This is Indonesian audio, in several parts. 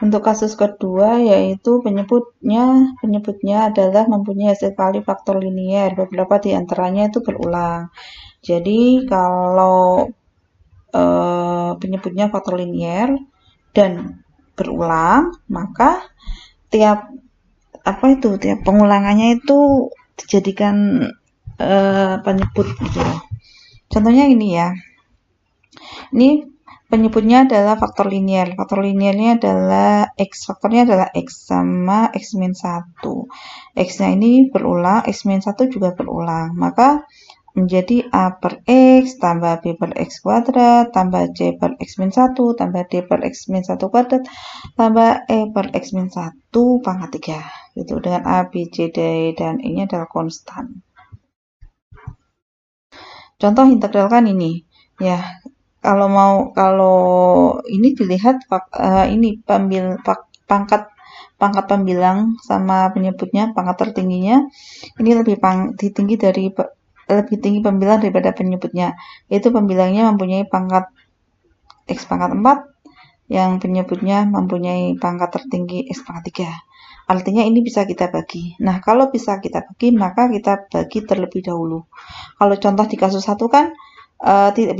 Untuk kasus kedua yaitu penyebutnya adalah mempunyai hasil kali faktor linier, beberapa di antaranya itu berulang. Jadi kalau penyebutnya faktor linier dan berulang, maka tiap tiap pengulangannya itu dijadikan penyebut gitu. Contohnya ini ya. Ini penyebutnya adalah faktor linier. Faktor liniernya adalah X. Faktornya adalah X sama X min 1. X-nya ini berulang, X min 1 juga berulang. Maka menjadi A per X tambah B per X kuadrat tambah C per X min 1 tambah D per X min 1 kuadrat tambah E per X min 1 pangkat 3. Gitu. Dengan A, B, C, D, dan E-nya adalah konstan. Contoh integralkan ini. Ya, kalau ini dilihat ini pangkat pembilang sama penyebutnya, pangkat tertingginya ini lebih tinggi pembilang daripada penyebutnya. Yaitu pembilangnya mempunyai pangkat X pangkat 4, yang penyebutnya mempunyai pangkat tertinggi X pangkat 3. Artinya ini bisa kita bagi. Nah, kalau bisa kita bagi, maka kita bagi terlebih dahulu. Kalau contoh di kasus 1 kan tidak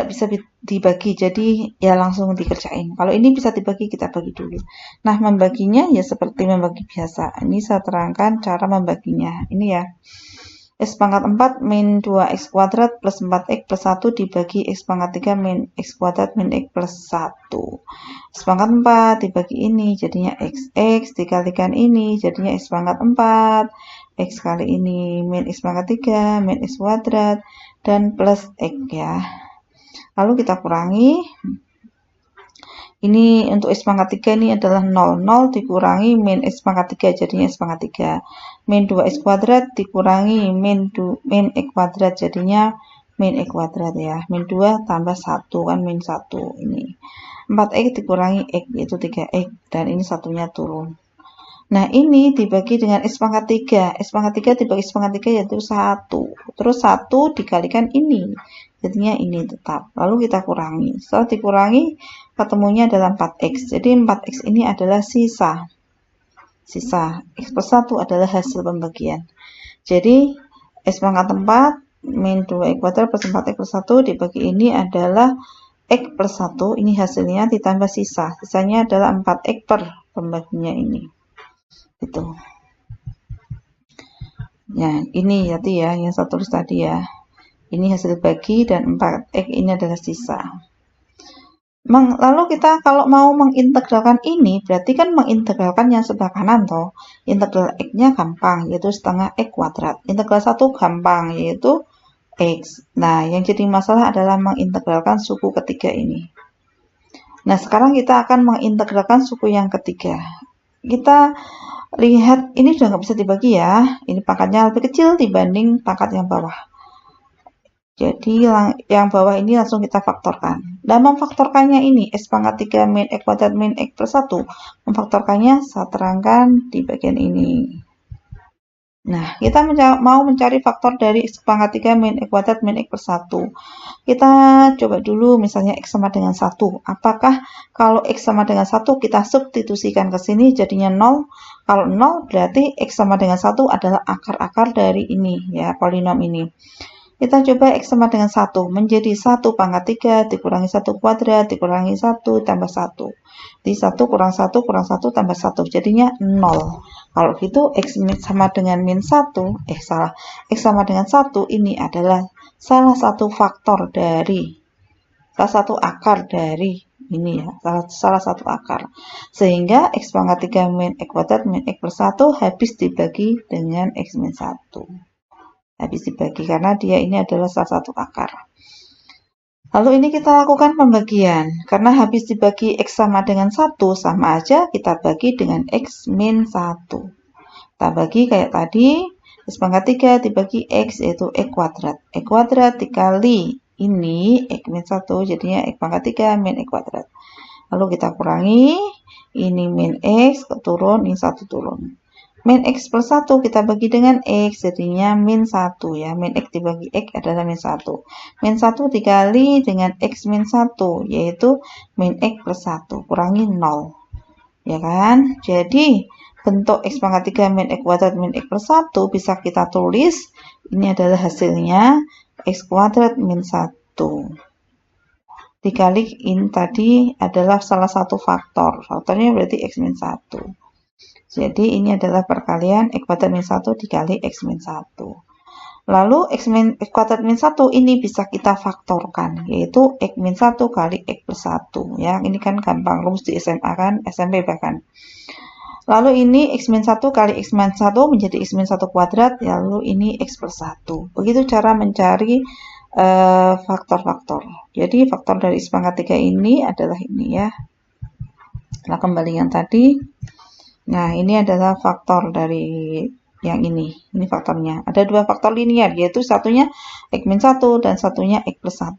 bisa dibagi, jadi ya langsung dikerjain. Kalau ini bisa dibagi, kita bagi dulu. Nah, membaginya ya seperti membagi biasa. Ini saya terangkan cara membaginya. Ini ya. X pangkat 4 min 2x kuadrat plus 4x plus 1 dibagi x pangkat 3 min x kuadrat min x plus 1. X pangkat 4 dibagi ini jadinya x dikalikan ini jadinya x pangkat 4. X kali ini min x pangkat 3 min x kuadrat dan plus x ya. Lalu kita kurangi. Ini untuk x pangkat 3 ini adalah 0. 0 dikurangi min x pangkat 3 jadinya x pangkat 3. Min 2x kuadrat dikurangi min x kuadrat jadinya min x kuadrat ya. Min 2 tambah 1 kan min 1 ini. 4x dikurangi x yaitu 3x dan ini satunya turun. Nah, ini dibagi dengan x pangkat 3. X pangkat 3 dibagi x pangkat 3 yaitu 1. Terus 1 dikalikan ini. Jadinya ini tetap. Lalu kita kurangi. Setelah dikurangi, ketemunya adalah 4x. Jadi 4x ini adalah sisa. X plus 1 adalah hasil pembagian. Jadi, x pangkat 4 min 2x kuadrat plus 4x plus 1 dibagi ini adalah x plus 1. Ini hasilnya ditambah sisa. Sisanya adalah 4x per pembaginya ini. Gitu. Ya, ini tadi ya, yang saya tulis tadi ya. Ini hasil bagi dan 4x ini adalah sisa. Lalu kita kalau mau mengintegralkan ini, berarti kan mengintegralkan yang sebelah kanan toh. Integral x-nya gampang, yaitu setengah x kuadrat. Integral 1 gampang, yaitu x. Nah, yang jadi masalah adalah mengintegralkan suku ketiga ini. Nah, sekarang kita akan mengintegralkan suku yang ketiga. Kita lihat, ini sudah nggak bisa dibagi ya. Ini pangkatnya lebih kecil dibanding pangkat yang bawah. Jadi yang bawah ini langsung kita faktorkan. Dan memfaktorkannya ini, x pangkat 3 min x kuadrat min x plus 1. Memfaktorkannya saya terangkan di bagian ini. Nah, kita mau mencari faktor dari x pangkat 3 min x kuadrat min x plus 1. Kita coba dulu misalnya x sama dengan 1. Apakah kalau x sama dengan 1 kita substitusikan ke sini jadinya 0? Kalau 0 berarti x sama dengan 1 adalah akar-akar dari ini ya, polinom ini. Kita coba x sama dengan 1 menjadi 1 pangkat 3 dikurangi 1 kuadrat dikurangi 1 tambah 1. Jadi 1 kurang 1 kurang 1 tambah 1 jadinya 0. Kalau gitu x sama dengan min 1, x sama dengan 1 ini adalah salah satu akar dari ini ya, salah satu akar. Sehingga x pangkat 3 min x kuadrat min x plus 1 habis dibagi dengan x min 1. Habis dibagi karena dia ini adalah salah satu akar. Lalu ini kita lakukan pembagian. Karena habis dibagi x sama dengan 1, sama aja kita bagi dengan x min 1. Kita bagi kayak tadi, x pangkat 3 dibagi x yaitu x kuadrat. X kuadrat dikali ini, x min 1 jadinya x pangkat 3 min x kuadrat. Lalu kita kurangi, ini min x turun, ini 1 turun. Min x plus 1 kita bagi dengan x, jadinya min 1 ya. Min x dibagi x adalah min 1. Min 1 dikali dengan x min 1, yaitu min x plus 1. Kurangi 0. ya kan? Jadi bentuk x pangkat 3 min x kuadrat min x plus 1 bisa kita tulis ini adalah hasilnya x kuadrat min 1 dikali ini tadi adalah salah satu faktor. Faktornya berarti x min 1. Jadi ini adalah perkalian x kuadrat min 1 dikali x min 1. Lalu x kuadrat min 1 ini bisa kita faktorkan, yaitu x min 1 kali x plus 1. Ya, ini kan gampang, rumus di SMA kan, SMP bahkan. Lalu ini x min 1 kali x min 1 menjadi x min 1 kuadrat, lalu ini x plus 1. Begitu cara mencari faktor-faktor. Jadi faktor dari x pangkat 3 ini adalah ini ya. Nah, kembali yang tadi. Nah, ini adalah faktor dari yang ini. Ini faktornya. Ada dua faktor linear, yaitu satunya x min 1 dan satunya x plus 1.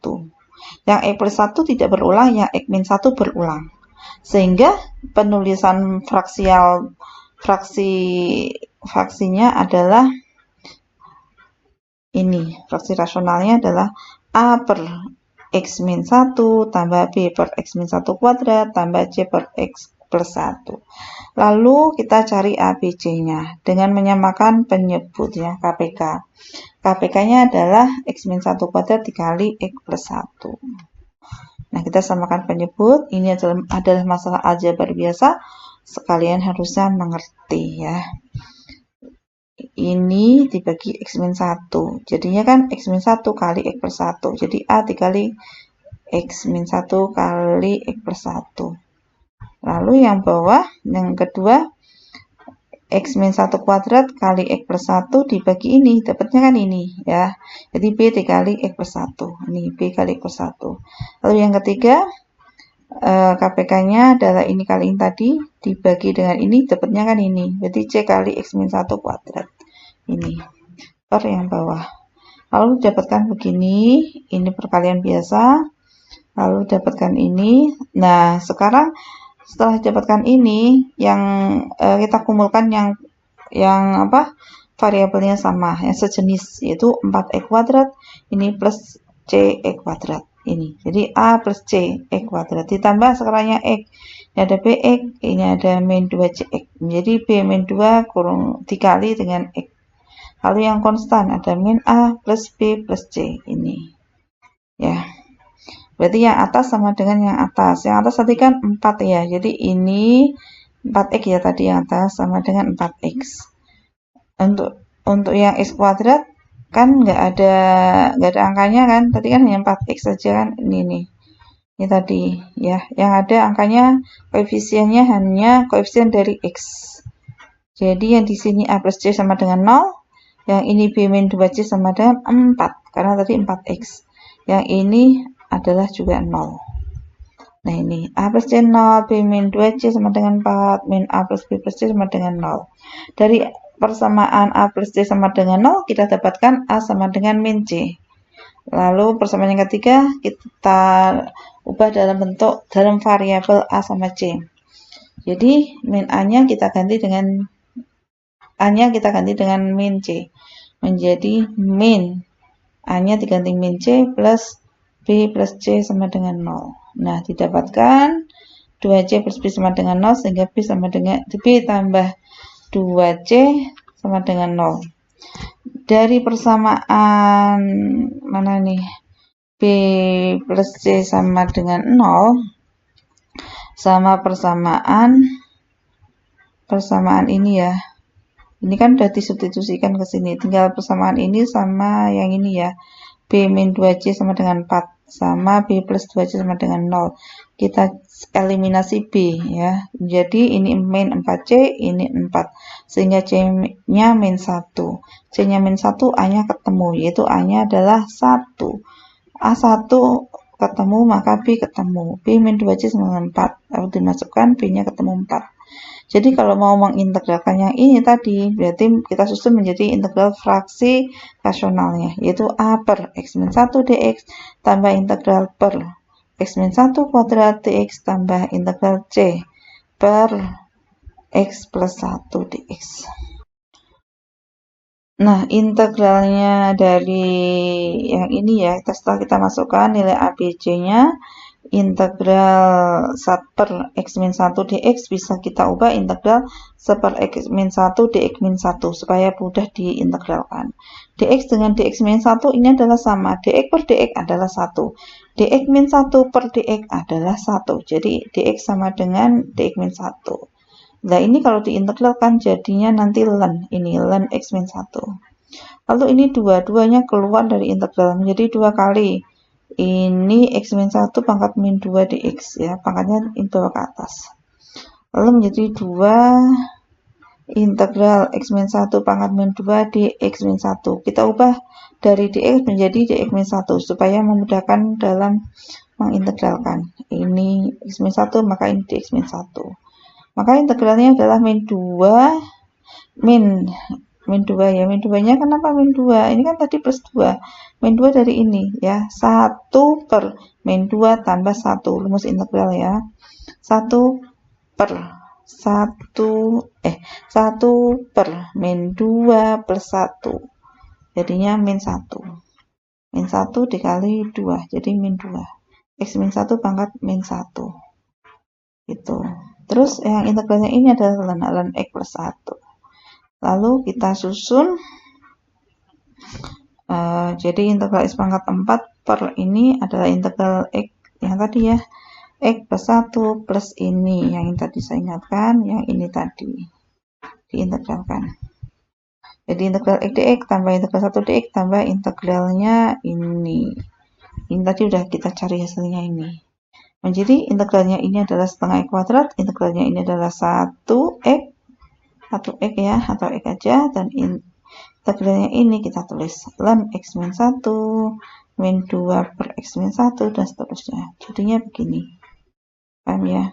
Yang x plus 1 tidak berulang, yang x min 1 berulang. Sehingga penulisan fraksinya adalah ini. Fraksi rasionalnya adalah A per x min 1 tambah B per x min 1 kuadrat tambah C per x plus 1. Lalu kita cari ABC-nya dengan menyamakan penyebut ya, KPK. KPK-nya adalah x min 1 kuadrat dikali x plus 1. Nah, kita samakan penyebut. Ini adalah masalah aljabar biasa. Sekalian harusnya mengerti ya. Ini dibagi x min 1. Jadinya kan x min 1 kali x plus 1. Jadi A dikali x min 1 kali x plus 1. Lalu yang bawah, yang kedua, x min 1 kuadrat kali x plus 1 dibagi ini, dapatnya kan ini ya. Jadi B dikali x plus 1. Ini B kali x plus 1. Lalu yang ketiga, KPK-nya adalah ini kali ini tadi, dibagi dengan ini, dapatnya kan ini. Jadi C kali x min 1 kuadrat. Ini, per yang bawah. Lalu dapatkan begini, ini perkalian biasa. Lalu dapatkan ini. Nah, sekarang setelah dapatkan ini, yang kita kumpulkan yang apa? Variabelnya sama, yang sejenis, yaitu 4x kuadrat, ini plus cx kuadrat. Ini. Jadi A plus C x kuadrat. Ditambah sekarangnya x. Ini ada bx, ini ada min 2cx. Menjadi b min 2 kurung dikali dengan x. Lalu yang konstan ada min A plus B plus C. Ini. Ya. Berarti yang atas sama dengan yang atas. Yang atas tadi kan 4 ya. Jadi ini 4x ya tadi yang atas sama dengan 4x. Untuk yang x kuadrat kan nggak ada angkanya kan. Tadi kan hanya 4x saja kan. Ini tadi ya. Yang ada angkanya koefisiennya hanya koefisien dari x. Jadi yang di sini A plus C sama dengan 0. Yang ini B min 2C sama dengan 4. Karena tadi 4x. Yang ini adalah juga 0. Nah ini A plus C 0, B min 2C sama dengan 4, min A plus B plus C sama dengan 0. Dari persamaan A plus C sama dengan 0, kita dapatkan A sama dengan min C. Lalu persamaan yang ketiga, kita ubah dalam variabel A sama C. Jadi min A-nya kita ganti dengan min C. Menjadi min A-nya diganti min C plus B plus C sama dengan 0. Nah, didapatkan 2C plus B sama dengan 0, sehingga B tambah 2C sama dengan 0. Dari persamaan, mana nih? B plus C sama dengan 0, sama persamaan ini ya. Ini kan sudah disubstitusikan ke sini. Tinggal persamaan ini sama yang ini ya. B min 2C sama dengan 4. Sama B plus 2C sama dengan 0. Kita eliminasi B ya. Jadi ini min 4C, ini 4. Sehingga C-nya min 1. C-nya min 1, A-nya ketemu. Yaitu A-nya adalah 1. A1 ketemu, maka B ketemu. B min 2C sama dengan 4. Lalu dimasukkan, B-nya ketemu 4. Jadi kalau mau mengintegralkan yang ini tadi, berarti kita susun menjadi integral fraksi rasionalnya, yaitu A per x min 1 dx tambah integral per x min 1 kuadrat dx tambah integral C per x plus 1 dx. Nah, integralnya dari yang ini ya, setelah kita masukkan nilai ABC-nya, integral 1 per x min 1 dx bisa kita ubah integral 1 per x min 1 dx min 1 supaya mudah diintegralkan. Dx dengan dx min 1 ini adalah sama, dx per dx adalah 1, dx min 1 per dx adalah 1, jadi dx sama dengan dx min 1. Nah ini kalau diintegralkan jadinya nanti ln, ini ln x min 1. Lalu ini dua-duanya keluar dari integral menjadi 2 kali. Ini x min 1 pangkat min 2 dx ya, pangkatnya dibawa ke atas. Lalu menjadi 2 integral x min 1 pangkat min 2 dx min 1. Kita ubah dari dx menjadi dx min 1 supaya memudahkan dalam mengintegralkan. Ini x min 1 maka ini dx min 1. Maka integralnya adalah min 2 min 2 ya, min 2-nya kenapa min 2? Ini kan tadi plus 2. Min 2 dari ini ya, 1 per min 2 tambah 1, rumus integral ya. 1 per 1 per min 2 plus 1. Jadinya min 1. Min 1 dikali 2, jadi min 2. X min 1 pangkat min 1. Gitu. Terus yang integralnya ini adalah ln x plus 1. Lalu kita susun, jadi integral x pangkat 4 per ini adalah integral x yang tadi ya, x plus 1 plus ini, yang tadi saya ingatkan, yang ini tadi, diintegralkan. Jadi integral x dx tambah integral 1 dx tambah integralnya ini. Ini tadi udah kita cari hasilnya ini. Menjadi integralnya ini adalah setengah x kuadrat, integralnya ini adalah 1x ya, atau x aja, dan integralnya ini kita tulis ln x min 1 min 2 per x min 1 dan seterusnya. Jadinya begini. Paham ya?